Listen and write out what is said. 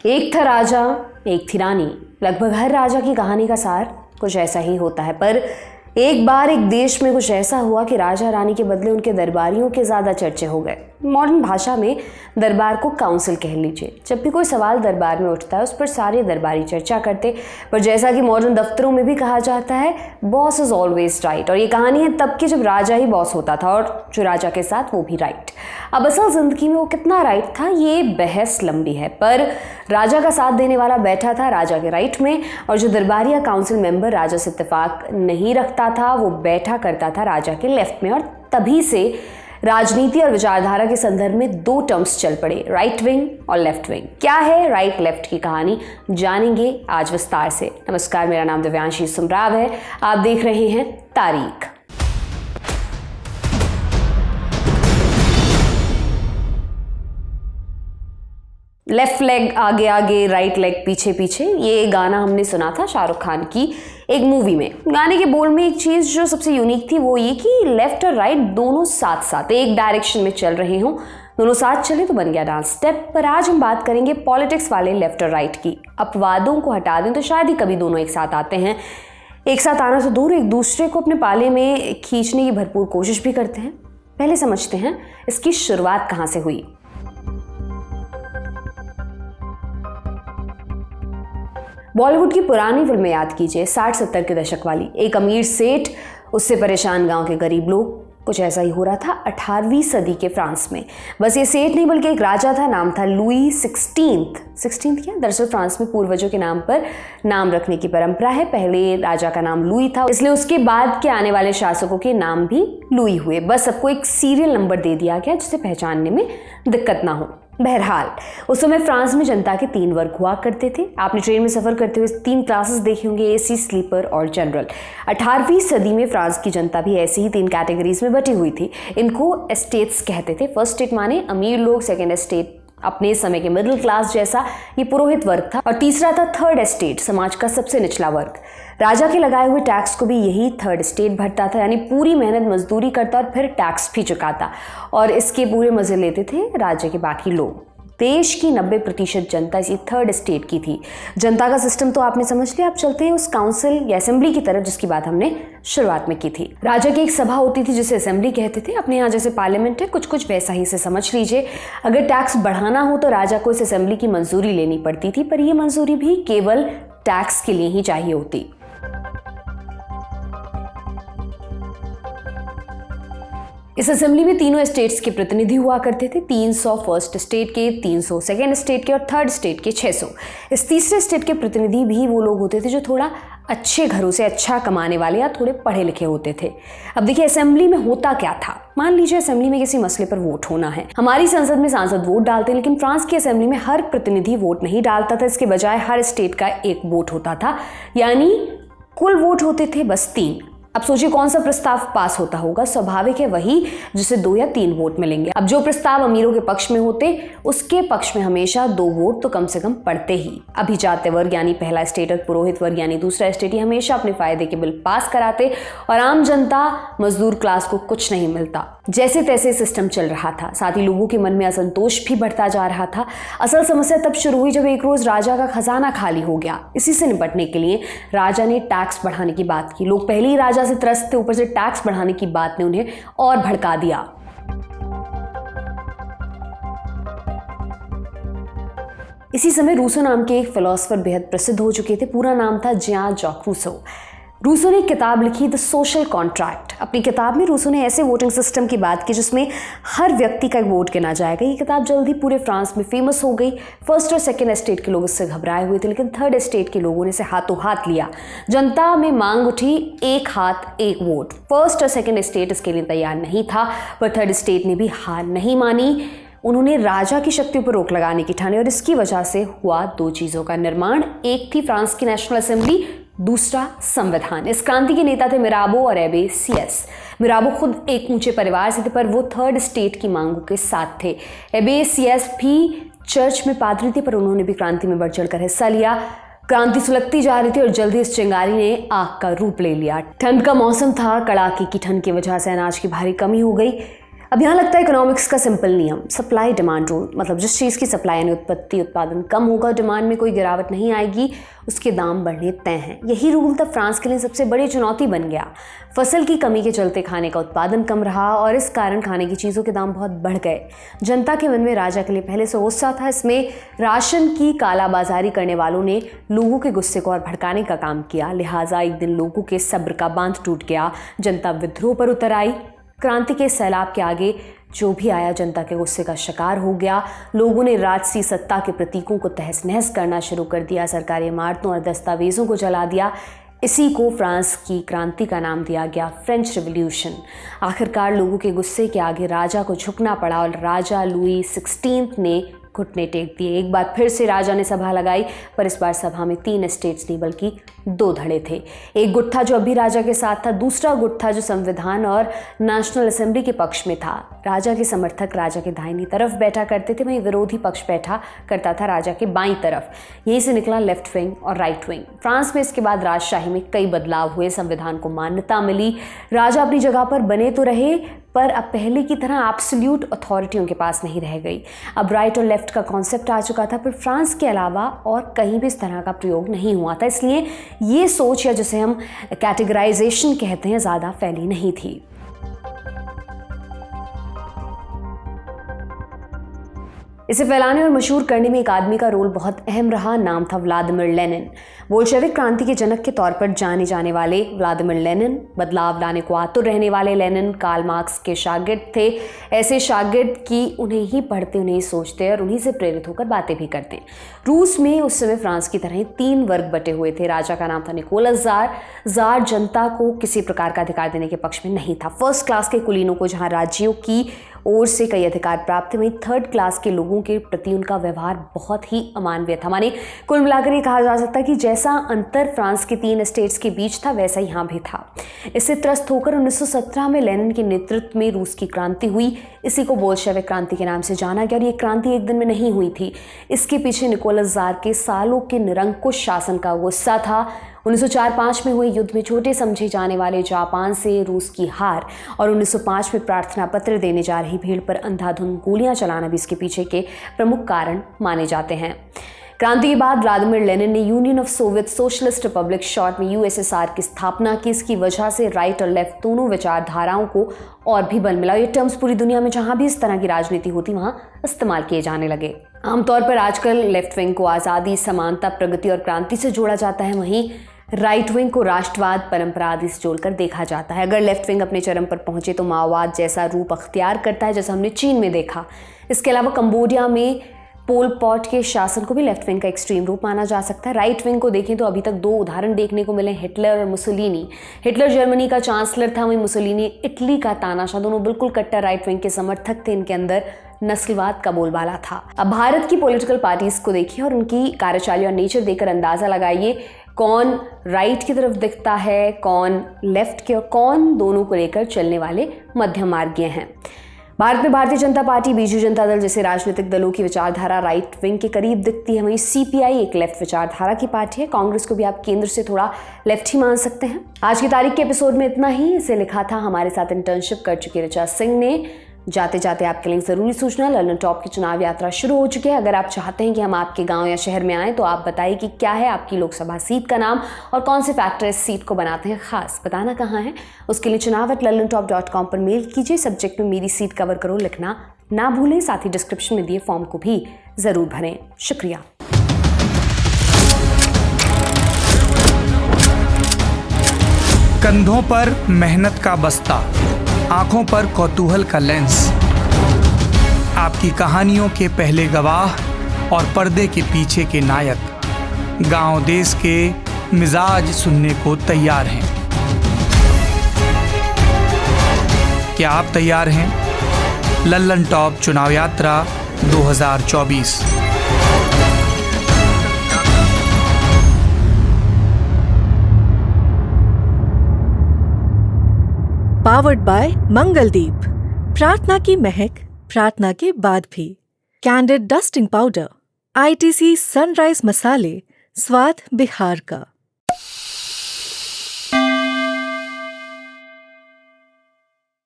एक था राजा, एक थी रानी। लगभग हर राजा की कहानी का सार कुछ ऐसा ही होता है। पर एक बार एक देश में कुछ ऐसा हुआ कि राजा रानी के बदले उनके दरबारियों के ज़्यादा चर्चे हो गए। मॉडर्न भाषा में दरबार को काउंसिल कह लीजिए। जब भी कोई सवाल दरबार में उठता है उस पर सारे दरबारी चर्चा करते। पर जैसा कि मॉडर्न दफ्तरों में भी कहा जाता है, बॉस इज ऑलवेज राइट। और ये कहानी है तब की जब राजा ही बॉस होता था और जो राजा के साथ वो भी राइट। अब असल जिंदगी में वो कितना राइट था ये बहस लंबी है। पर राजा का साथ देने वाला बैठा था राजा के राइट में, और जो दरबारी या काउंसिल मेंबर राजा से इत्तेफाक नहीं रखता था वो बैठा करता था राजा के लेफ्ट में। और तभी से राजनीति और विचारधारा के संदर्भ में दो टर्म्स चल पड़े, राइट विंग और लेफ्ट विंग। क्या है राइट लेफ्ट की कहानी, जानेंगे आज विस्तार से। नमस्कार, मेरा नाम दिव्यांशी सुमराव है। आप देख रहे हैं तारीख। लेफ्ट लेग आगे आगे, राइट लेग पीछे पीछे, ये गाना हमने सुना था शाहरुख खान की एक मूवी में। गाने के बोल में एक चीज़ जो सबसे यूनिक थी वो ये कि लेफ्ट और राइट दोनों साथ साथ एक डायरेक्शन में चल रहे हों, दोनों साथ चले तो बन गया डांस स्टेप। पर आज हम बात करेंगे पॉलिटिक्स वाले लेफ्ट और राइट की। अपवादों को हटा दें तो शायद ही कभी दोनों एक साथ आते हैं। एक साथ आना तो दूर, एक दूसरे को अपने पाले में खींचने की भरपूर कोशिश भी करते हैं। पहले समझते हैं इसकी शुरुआत कहाँ से हुई। बॉलीवुड की पुरानी फिल्में याद कीजिए, 60-70 के दशक वाली। एक अमीर सेठ, उससे परेशान गांव के गरीब लोग, कुछ ऐसा ही हो रहा था 18वीं सदी के फ्रांस में। बस ये सेठ नहीं बल्कि एक राजा था, नाम था लुई 16 क्या, दरअसल फ्रांस में पूर्वजों के नाम पर नाम रखने की परंपरा है। पहले राजा का नाम लुई था, इसलिए उसके बाद के आने वाले शासकों के नाम भी लुई हुए। बस सबको एक सीरियल नंबर दे दिया गया जिसे पहचानने में दिक्कत ना हो। बहरहाल उस समय फ्रांस में जनता के 3 वर्ग हुआ करते थे। आपने ट्रेन में सफ़र करते हुए 3 क्लासेस देखी होंगे, एसी, स्लीपर और जनरल। 18वीं सदी में फ्रांस की जनता भी ऐसी ही 3 कैटेगरीज में बटी हुई थी। इनको एस्टेट्स कहते थे। फर्स्ट स्टेट माने अमीर लोग, सेकेंड एस्टेट अपने समय के मिडिल क्लास जैसा ये पुरोहित वर्ग था, और तीसरा था थर्ड एस्टेट, समाज का सबसे निचला वर्ग। राजा के लगाए हुए टैक्स को भी यही थर्ड एस्टेट भरता था, यानी पूरी मेहनत मजदूरी करता और फिर टैक्स भी चुकाता, और इसके पूरे मजे लेते थे राज्य के बाकी लोग। देश की 90% जनता इसी थर्ड एस्टेट की थी। जनता का सिस्टम तो आपने समझ लिया। अब चलते हैं उस काउंसिल या असेंबली की तरफ जिसकी बात हमने शुरुआत में की थी। राजा की एक सभा होती थी जिसे असेंबली कहते थे। अपने यहाँ जैसे पार्लियामेंट है, कुछ वैसा ही से समझ लीजिए। अगर टैक्स बढ़ाना हो तो राजा को इस असेंबली की मंजूरी लेनी पड़ती थी, पर यह मंजूरी भी केवल टैक्स के लिए ही चाहिए होती। इस असेंबली में तीनों स्टेट्स के प्रतिनिधि हुआ करते थे। 300 फर्स्ट स्टेट के, 300 सेकेंड स्टेट के और थर्ड स्टेट के 600। इस तीसरे स्टेट के प्रतिनिधि भी वो लोग होते थे जो थोड़ा अच्छे घरों से अच्छा कमाने वाले या थोड़े पढ़े लिखे होते थे। अब देखिए असेंबली में होता क्या था। मान लीजिए असेंबली में किसी मसले पर वोट होना है। हमारी संसद में सांसद वोट डालते हैं, लेकिन फ्रांस की असेंबली में हर प्रतिनिधि वोट नहीं डालता था। इसके बजाय हर स्टेट का एक वोट होता था, यानी कुल वोट होते थे बस 3। अब सोचिए कौन सा प्रस्ताव पास होता होगा। स्वाभाविक है वही जिसे 2 या 3 वोट मिलेंगे। अब जो प्रस्ताव अमीरों के पक्ष में होते उसके पक्ष में हमेशा 2 वोट तो कम से कम पड़ते ही। अभिजात्य वर्ग यानी पहला स्टेट और पुरोहित वर्ग यानी दूसरा स्टेट ही हमेशा अपने फायदे के बिल पास कराते, और आम जनता मजदूर क्लास को कुछ नहीं मिलता। जैसे तैसे सिस्टम चल रहा था। साथ ही लोगों के मन में असंतोष भी बढ़ता जा रहा था। असल समस्या तब शुरू हुई जब एक रोज राजा का खजाना खाली हो गया। इसी से निपटने के लिए राजा ने टैक्स बढ़ाने की बात की। लोग पहले ही राजा से त्रस्त थे, ऊपर से टैक्स बढ़ाने की बात ने उन्हें और भड़का दिया। इसी समय रूसो नाम के एक फिलोसोफर बेहद प्रसिद्ध हो चुके थे। पूरा नाम था जियान जैक रूसो। रूसो ने एक किताब लिखी द सोशल कॉन्ट्रैक्ट। अपनी किताब में रूसो ने ऐसे वोटिंग सिस्टम की बात की जिसमें हर व्यक्ति का एक वोट गिना जाएगा। ये किताब जल्दी पूरे फ्रांस में फेमस हो गई। फर्स्ट और सेकेंड एस्टेट के लोग इससे घबराए हुए थे, लेकिन थर्ड एस्टेट के लोगों ने इसे हाथों हाथ लिया। जनता में मांग उठी, एक हाथ एक वोट। फर्स्ट और सेकेंड एस्टेट इसके लिए तैयार नहीं था, पर थर्ड एस्टेट ने भी हार नहीं मानी। उन्होंने राजा की शक्तियों पर रोक लगाने की ठानी, और इसकी वजह से हुआ 2 चीज़ों का निर्माण। एक थी फ्रांस की नेशनल असेंबली, दूसरा संविधान। इस क्रांति के नेता थे मिराबो और एबे सियस। मिराबो खुद एक ऊंचे परिवार से थे, पर वो थर्ड स्टेट की मांगों के साथ थे। एबे सियस भी चर्च में पादरी थे, पर उन्होंने भी क्रांति में बढ़ चढ़कर हिस्सा लिया। क्रांति सुलगती जा रही थी और जल्दी इस चिंगारी ने आग का रूप ले लिया। ठंड का मौसम था, कड़ाके की ठंड की वजह से अनाज की भारी कमी हो गई। अब यहाँ लगता है इकोनॉमिक्स का सिंपल नियम, सप्लाई डिमांड रूल, मतलब जिस चीज़ की सप्लाई यानी उत्पादन कम होगा, डिमांड में कोई गिरावट नहीं आएगी, उसके दाम बढ़ने तय हैं। यही रूल तब फ्रांस के लिए सबसे बड़ी चुनौती बन गया। फसल की कमी के चलते खाने का उत्पादन कम रहा और इस कारण खाने की चीज़ों के दाम बहुत बढ़ गए। जनता के मन में राजा के लिए पहले से गुस्सा था। इसमें राशन की कालाबाजारी करने वालों ने लोगों के गुस्से को और भड़काने का काम किया। लिहाजा एक दिन लोगों के सब्र का बांध टूट गया, जनता विद्रोह पर उतर आई। क्रांति के सैलाब के आगे जो भी आया जनता के गुस्से का शिकार हो गया। लोगों ने राजसी सत्ता के प्रतीकों को तहस नहस करना शुरू कर दिया, सरकारी इमारतों और दस्तावेजों को जला दिया। इसी को फ्रांस की क्रांति का नाम दिया गया, फ्रेंच रिवॉल्यूशन। आखिरकार लोगों के गुस्से के आगे राजा को झुकना पड़ा और राजा लुई 16 ने घुटने टेक दिए। एक बार फिर से राजा ने सभा लगाई, पर इस बार सभा में 3 एस्टेट्स नहीं बल्कि 2 धड़े थे। एक गुट था जो अभी राजा के साथ था, दूसरा गुट था जो संविधान और नेशनल असेंबली के पक्ष में था। राजा के समर्थक राजा के दाहिनी तरफ बैठा करते थे, वहीं विरोधी पक्ष बैठा करता था राजा के बाईं तरफ। यहीं से निकला लेफ्ट विंग और राइट विंग। फ्रांस में इसके बाद राजशाही में कई बदलाव हुए, संविधान को मान्यता मिली, राजा अपनी जगह पर बने तो रहे, पर अब पहले की तरह एब्सोल्यूट अथॉरिटी उनके पास नहीं रह गई। अब राइट और लेफ्ट का कॉन्सेप्ट आ चुका था, पर फ्रांस के अलावा और कहीं भी इस तरह का प्रयोग नहीं हुआ था। इसलिए ये सोच, या जिसे हम कैटेगराइजेशन कहते हैं, ज़्यादा फैली नहीं थी। इसे फैलाने और मशहूर करने में एक आदमी का रोल बहुत अहम रहा। नाम था व्लादिमीर लेनिन। बोल्शेविक क्रांति के जनक के तौर पर जाने जाने वाले व्लादिमीर लेनिन, बदलाव लाने को आतुर रहने वाले लेनिन कार्ल मार्क्स के शागिर्द थे। ऐसे शागिर्द की उन्हें ही पढ़ते, उन्हें ही सोचते और उन्हीं से प्रेरित होकर बातें भी करते। रूस में उस समय फ्रांस की तरह 3 वर्ग बटे हुए थे। राजा का नाम था निकोलस जार। जार जनता को किसी प्रकार का अधिकार देने के पक्ष में नहीं था। फर्स्ट क्लास के कुलीनों को जहाँ राज्यों की ओर से कई अधिकार प्राप्त थे, वहीं थर्ड क्लास के लोगों के प्रति उनका व्यवहार बहुत ही अमानवीय था। माने कुल मिलाकर ये कहा जा सकता है कि जैसा अंतर फ्रांस के 3 स्टेट्स के बीच था, वैसा ही यहाँ भी था। इससे त्रस्त होकर 1917 में लेनिन के नेतृत्व में रूस की क्रांति हुई। इसी को बोल्शेविक क्रांति के नाम से जाना गया और ये क्रांति एक दिन में नहीं हुई थी। इसके पीछे निकोलस जार के सालों के निरंकुश शासन का गुस्सा था। 1904-05 में हुए युद्ध में छोटे समझे जाने वाले जापान से रूस की हार और 1905 में प्रार्थना पत्र देने जा रही भीड़ पर अंधाधुंध गोलियां चलाना भी इसके पीछे के प्रमुख कारण माने जाते हैं। क्रांति के बाद व्लादिमीर लेनिन ने union of Soviet socialist Republic, short में यूएसएसआर की स्थापना की। इसकी वजह से राइट और लेफ्ट दोनों विचारधाराओं को और भी बल मिला। ये टर्म्स पूरी दुनिया में जहां भी इस तरह की राजनीति होती वहां इस्तेमाल किए जाने लगे। आमतौर पर आजकल लेफ्ट विंग को आज़ादी, समानता, प्रगति और क्रांति से जोड़ा जाता है, वहीं राइट विंग को राष्ट्रवाद, परंपरा आदि से जोड़कर देखा जाता है। अगर लेफ्ट विंग अपने चरम पर पहुंचे तो माओवाद जैसा रूप अख्तियार करता है, जैसा हमने चीन में देखा। इसके अलावा कंबोडिया में पोल पॉट के शासन को भी लेफ्ट विंग का एक्सट्रीम रूप माना जा सकता है। राइट विंग को देखें तो अभी तक 2 उदाहरण देखने को मिले, हिटलर और मुसोलिनी। हिटलर जर्मनी का चांसलर था, वहीं मुसोलिनी इटली का तानाशाह। दोनों बिल्कुल कट्टर राइट विंग के समर्थक थे। इनके अंदर नस्लवाद का बोलबाला था। अब भारत की पॉलिटिकल पार्टीज को देखिए और उनकी कार्यशैली और नेचर देखकर अंदाजा लगाइए कौन राइट की तरफ दिखता है, कौन लेफ्ट के, और कौन दोनों को लेकर चलने वाले मध्यम मार्गीय हैं। भारत में भारतीय जनता पार्टी, बीजू जनता दल जैसे राजनीतिक दलों की विचारधारा राइट विंग के करीब दिखती है, वहीं सीपीआई एक लेफ्ट विचारधारा की पार्टी है। कांग्रेस को भी आप केंद्र से थोड़ा लेफ्ट ही मान सकते हैं। आज की तारीख के एपिसोड में इतना ही। इसे लिखा था हमारे साथ इंटर्नशिप कर चुकी ऋचा सिंह ने। जाते जाते आपके लिए जरूरी सूचना, लल्लन टॉप की चुनाव यात्रा शुरू हो चुकी है। अगर आप चाहते हैं कि हम आपके गांव या शहर में आएँ तो आप बताइए कि क्या है आपकी लोकसभा सीट का नाम और कौन से फैक्टर इस सीट को बनाते हैं खास। बताना कहाँ है, उसके लिए chunav@lallantop.com पर मेल कीजिए। सब्जेक्ट में मेरी सीट कवर करो लिखना ना भूलें। साथ ही डिस्क्रिप्शन में दिए फॉर्म को भी जरूर भरें। शुक्रिया। कंधों पर मेहनत का बस्ता, आंखों पर कौतूहल का लेंस, आपकी कहानियों के पहले गवाह और पर्दे के पीछे के नायक गांव देश के मिजाज सुनने को तैयार हैं। क्या आप तैयार हैं? लल्लन टॉप चुनाव यात्रा 2024। Powered by Mangaldeep. प्रार्थना की महक, प्रार्थना के बाद भी। Candid dusting powder, ITC sunrise मसाले, स्वाद बिहार का।